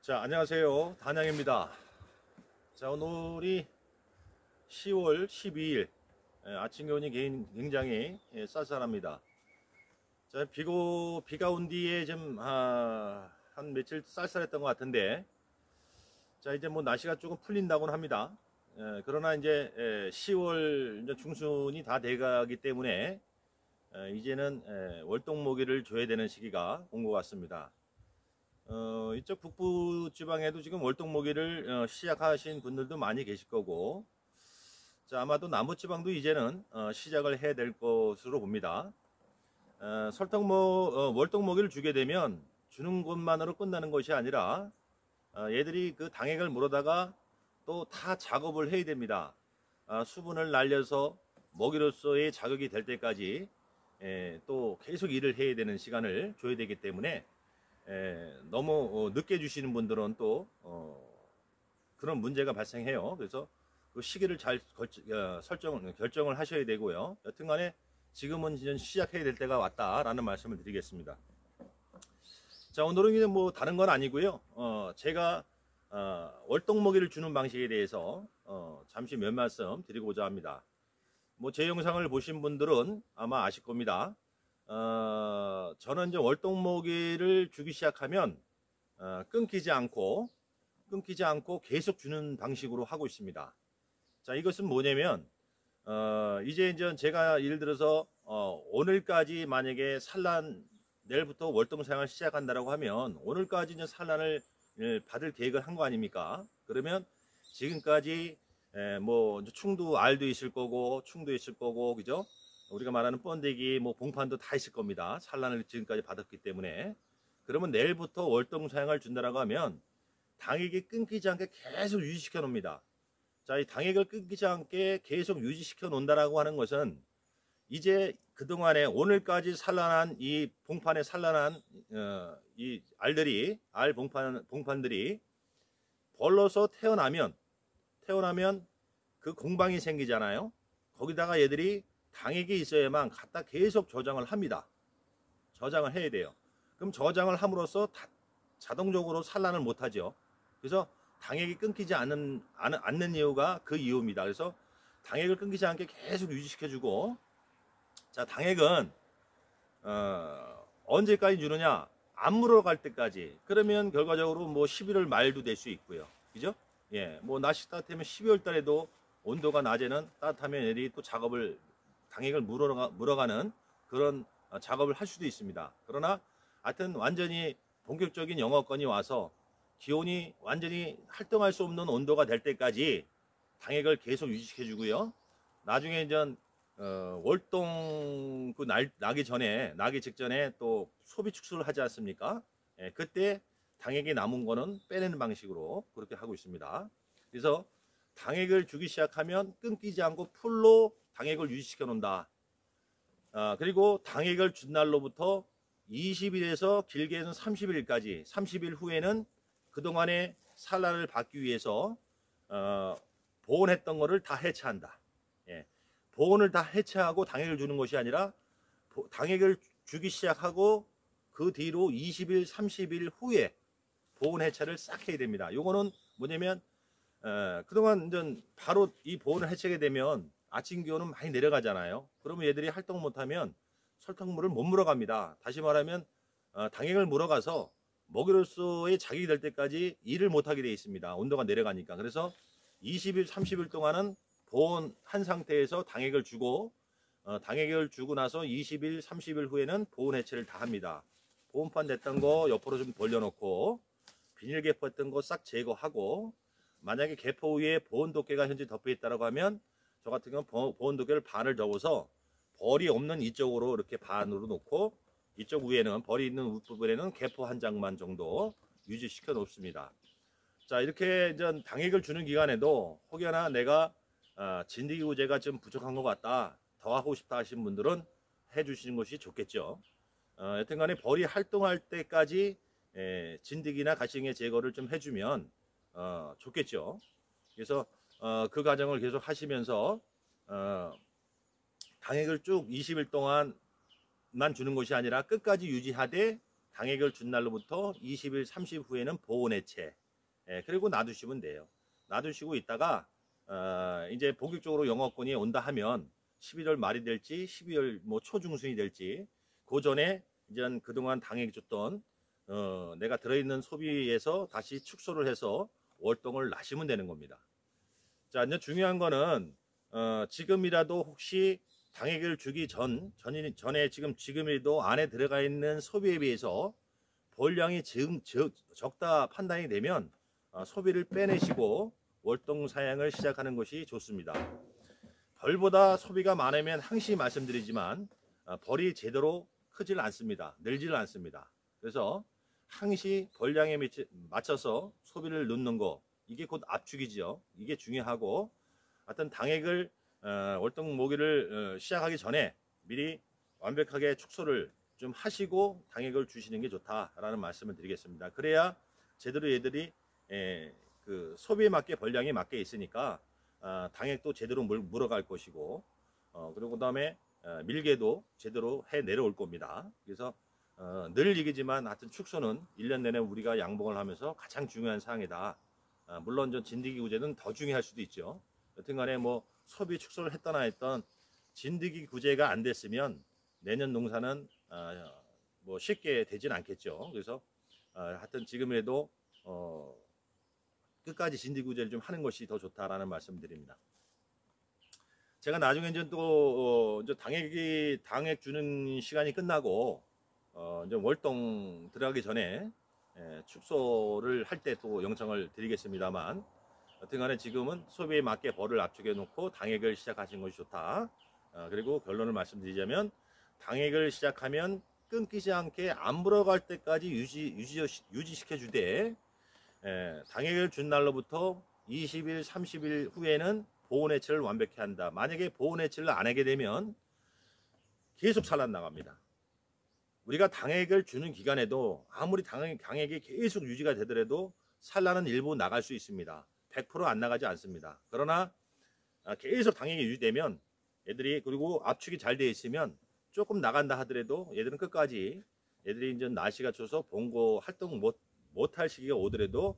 자, 안녕하세요. 단양입니다. 자, 오늘이 10월 12일. 아침 기온이 굉장히 쌀쌀합니다. 자, 비가 온 뒤에 좀, 한 며칠 쌀쌀했던 것 같은데, 자, 이제 뭐 날씨가 조금 풀린다고는 합니다. 그러나 이제 10월 이제 중순이 다 돼가기 때문에, 이제는 월동모기를 줘야 되는 시기가 온 것 같습니다. 이쪽 북부 지방에도 지금 월동모기를 시작하신 분들도 많이 계실 거고, 자, 아마도 남부 지방도 이제는 시작을 해야 될 것으로 봅니다. 월동모기를 주게 되면 주는 것만으로 끝나는 것이 아니라 얘들이 그 당액을 물어다가 또 다 작업을 해야 됩니다. 수분을 날려서 먹이로서의 자극이 될 때까지 또 계속 일을 해야 되는 시간을 줘야 되기 때문에 너무 늦게 주시는 분들은 또 그런 문제가 발생해요. 그래서 그 시기를 잘 결정을 하셔야 되고요. 여튼간에 지금은 이제 시작해야 될 때가 왔다라는 말씀을 드리겠습니다. 자, 오늘은 뭐 다른 건 아니고요. 제가 월동모기를 주는 방식에 대해서 잠시 몇 말씀 드리고자 합니다. 뭐 제 영상을 보신 분들은 아마 아실 겁니다. 저는 이제 월동모기를 주기 시작하면 끊기지 않고 계속 주는 방식으로 하고 있습니다. 자, 이것은 뭐냐면 이제 제가 예를 들어서 오늘까지 만약에 내일부터 월동 생활 시작한다라고 하면 오늘까지 이제 산란을 받을 계획을 한 거 아닙니까? 그러면 지금까지 뭐 충도 알도 있을 거고 충도 있을 거고, 그죠? 우리가 말하는 번데기, 뭐 봉판도 다 있을 겁니다. 산란을 지금까지 받았기 때문에. 그러면 내일부터 월동 사양을 준다라고 하면 당액이 끊기지 않게 계속 유지시켜 놓습니다. 자, 이 당액을 끊기지 않게 계속 유지시켜 놓는다라고 하는 것은 이제 그동안에 오늘까지 산란한 이 봉판에 산란한 이 봉판들이 벌러서 태어나면 그 공방이 생기잖아요. 거기다가 얘들이 당액이 있어야만 갖다 계속 저장을 합니다. 저장을 해야 돼요. 그럼 저장을 함으로써 자동적으로 산란을 못하죠. 그래서 당액이 끊기지 않는 이유가 그 이유입니다. 그래서 당액을 끊기지 않게 계속 유지시켜주고, 자, 당액은 언제까지 주느냐? 안 물어갈 때까지. 그러면 결과적으로 뭐 11월 말도 될 수 있고요. 그죠? 예, 뭐 날씨 따뜻하면 12월 달에도 온도가 낮에는 따뜻하면 얘들이 또 당액을 물어가는 그런 작업을 할 수도 있습니다. 그러나 하여튼 완전히 본격적인 영업권이 와서 기온이 완전히 활동할 수 없는 온도가 될 때까지 당액을 계속 유지시켜 주고요. 나중에 이제 월동 나기 직전에 또 소비 축소를 하지 않습니까? 예, 그때 당액이 남은 거는 빼내는 방식으로 그렇게 하고 있습니다. 그래서 당액을 주기 시작하면 끊기지 않고 풀로 당액을 유지시켜 놓는다. 그리고 당액을 준 날로부터 20일에서 길게는 30일까지, 30일 후에는 그동안의 산란을 받기 위해서 보온했던 거를 다 해체한다. 예, 보온을 다 해체하고 당액을 주는 것이 아니라 당액을 주기 시작하고 그 뒤로 20일, 30일 후에 보온 해체를 싹 해야 됩니다. 요거는 뭐냐면 그동안 이제 바로 이 보온을 해체하게 되면 아침 기온은 많이 내려가잖아요. 그러면 얘들이 활동 못하면 설탕물을 못 물어갑니다. 다시 말하면 당액을 물어가서 먹이로서의 자극이 될 때까지 일을 못하게 되어 있습니다. 온도가 내려가니까. 그래서 20일, 30일 동안은 보온한 상태에서 당액을 주고 당액을 주고 나서 20일, 30일 후에는 보온 해체를 다 합니다. 보온판 냈던 거 옆으로 좀 돌려놓고 비닐 개포했던 거 싹 제거하고, 만약에 개포 위에 보온 도깨가 현재 덮여 있다고 하면 저 같은 경우는 보온 도깨를 반을 접어서 벌이 없는 이쪽으로 이렇게 반으로 놓고 이쪽 위에는 벌이 있는 부분에는 개포 한 장만 정도 유지시켜 놓습니다. 자, 이렇게 이제 당액을 주는 기간에도 혹여나 내가 진드기 구제가 좀 부족한 것 같다, 더 하고 싶다 하신 분들은 해주시는 것이 좋겠죠. 여튼간에 벌이 활동할 때까지 진드기나 가시개 제거를 좀 해주면 좋겠죠. 그래서 그 과정을 계속 하시면서 당액을 쭉 20일 동안만 주는 것이 아니라 끝까지 유지하되 당액을 준 날로부터 20일, 30일 후에는 보온해체. 그리고 놔두시면 돼요. 놔두시고 있다가 이제 본격적으로 영업권이 온다 하면 11월 말이 될지 12월 뭐 초중순이 될지 그 전에 이제 그동안 당액 줬던 내가 들어있는 소비에서 다시 축소를 해서 월동을 나시면 되는 겁니다. 자, 이제 중요한 거는 지금이라도 혹시 당액을 주기 전에 지금이라도 안에 들어가 있는 소비에 비해서 보유량이 적다 판단이 되면 소비를 빼내시고 월동 사양을 시작하는 것이 좋습니다. 벌보다 소비가 많으면 항시 말씀드리지만 벌이 제대로 크질 않습니다. 늘지를 않습니다. 그래서 항시 벌량에 맞춰서 소비를 넣는 거, 이게 곧 압축이죠. 이게 중요하고, 하여튼 당액을 월동 모기를 시작하기 전에 미리 완벽하게 축소를 좀 하시고 당액을 주시는 게 좋다라는 말씀을 드리겠습니다. 그래야 제대로 얘들이 그 소비에 맞게 벌량에 맞게 있으니까 당액도 제대로 물어갈 것이고, 그리고 그 다음에 밀개도 제대로 해 내려올 겁니다. 그래서 늘 얘기지만 하여튼 축소는 1년 내내 우리가 양봉을 하면서 가장 중요한 사항이다. 물론 저 진드기 구제는 더 중요할 수도 있죠. 여튼간에 뭐 소비 축소를 했거나 했던 진드기 구제가 안 됐으면 내년 농사는 뭐 쉽게 되진 않겠죠. 그래서 하여튼 지금이라도 끝까지 진드기 구제를 좀 하는 것이 더 좋다라는 말씀드립니다. 제가 나중에 이제 또 당액 주는 시간이 끝나고 이제 월동 들어가기 전에 축소를 할 때 또 영상을 드리겠습니다만, 여튼간에 지금은 소비에 맞게 벌을 압축해 놓고 당액을 시작하시는 것이 좋다. 그리고 결론을 말씀드리자면 당액을 시작하면 끊기지 않게 안 물어갈 때까지 유지시켜 주되, 당액을 준 날로부터 20일, 30일 후에는 보온해체를 완벽히 한다. 만약에 보온해체를 안 하게 되면 계속 산란 나갑니다. 우리가 당액을 주는 기간에도 아무리 당액이 계속 유지가 되더라도 산란은 일부 나갈 수 있습니다. 100% 안 나가지 않습니다. 그러나 계속 당액이 유지되면 얘들이, 그리고 압축이 잘 되어 있으면 조금 나간다 하더라도 얘들은 끝까지, 얘들이 이제 날씨가 추워서 본고 활동 못할 시기가 오더라도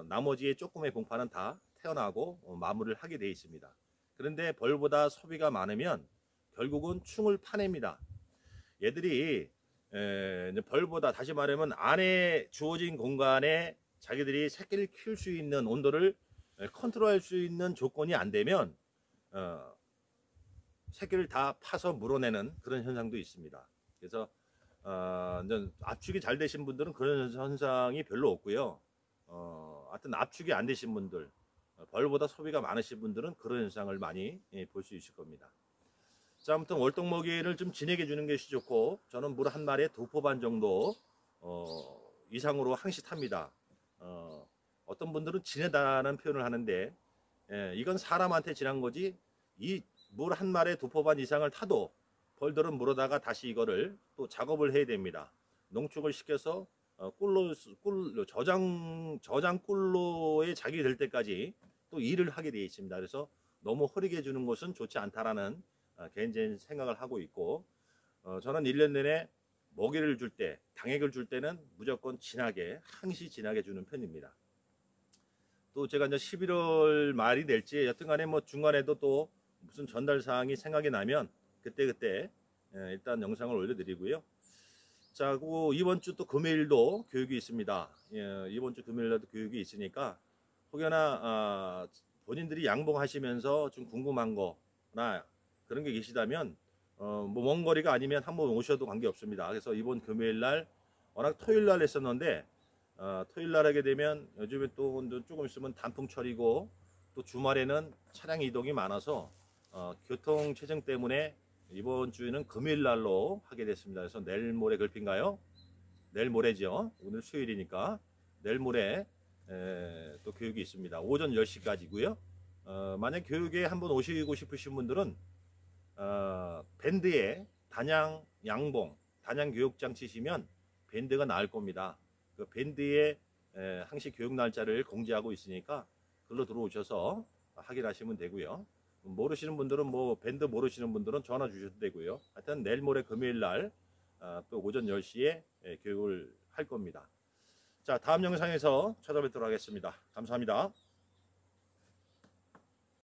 나머지의 조금의 봉파는 다 태어나고 마무리를 하게 되어 있습니다. 그런데 벌보다 소비가 많으면 결국은 충을 파냅니다. 얘들이 벌보다, 다시 말하면 안에 주어진 공간에 자기들이 새끼를 키울 수 있는 온도를 컨트롤할 수 있는 조건이 안 되면 새끼를 다 파서 물어내는 그런 현상도 있습니다. 그래서 압축이 잘 되신 분들은 그런 현상이 별로 없고요. 하여튼 압축이 안 되신 분들, 벌보다 소비가 많으신 분들은 그런 현상을 많이 볼 수 있을 겁니다. 자, 아무튼 월동 먹이를 좀 진하게 주는 것이 좋고, 저는 물 한 마리에 2포 반 정도 이상으로 항시 탑니다. 어떤 분들은 진하다는 표현을 하는데, 이건 사람한테 진한 거지, 이 물 한 마리에 2포 반 이상을 타도 벌들은 물어다가 다시 이거를 또 작업을 해야 됩니다. 농축을 시켜서 저장 꿀로에 작이 될 때까지 또 일을 하게 되어 있습니다. 그래서 너무 흐리게 주는 것은 좋지 않다라는 개인적인 생각을 하고 있고, 저는 1년 내내 먹이를 줄 때, 당액을 줄 때는 무조건 진하게, 항시 진하게 주는 편입니다. 또 제가 이제 11월 말이 될지 여튼간에 뭐 중간에도 또 무슨 전달 사항이 생각이 나면 그때 일단 영상을 올려드리고요. 자, 그리고 이번 주 또 금요일도 교육이 있습니다. 이번 주 금요일에도 교육이 있으니까 혹여나 본인들이 양봉하시면서 좀 궁금한 거나 그런 게 계시다면 뭐 먼 거리가 아니면 한번 오셔도 관계없습니다. 그래서 이번 금요일 날, 워낙 토요일 날 했었는데 토요일 날 하게 되면 요즘에 또 조금 있으면 단풍철이고 또 주말에는 차량 이동이 많아서 교통 체증 때문에 이번 주에는 금요일 날로 하게 됐습니다. 그래서 내일 모레 걸핀가요? 내일 모레죠. 오늘 수요일이니까 내일 모레 또 교육이 있습니다. 오전 10시까지고요. 만약 교육에 한번 오시고 싶으신 분들은 밴드에 단양 양봉 단양 교육장 치시면 밴드가 나올 겁니다. 그 밴드에 항시 교육 날짜를 공지하고 있으니까 글로 들어오셔서 확인하시면 되고요. 모르시는 분들은 밴드 모르시는 분들은 전화 주셔도 되고요. 하여튼 내일 모레 금요일 날 또 오전 10시에 교육을 할 겁니다. 자, 다음 영상에서 찾아뵙도록 하겠습니다. 감사합니다.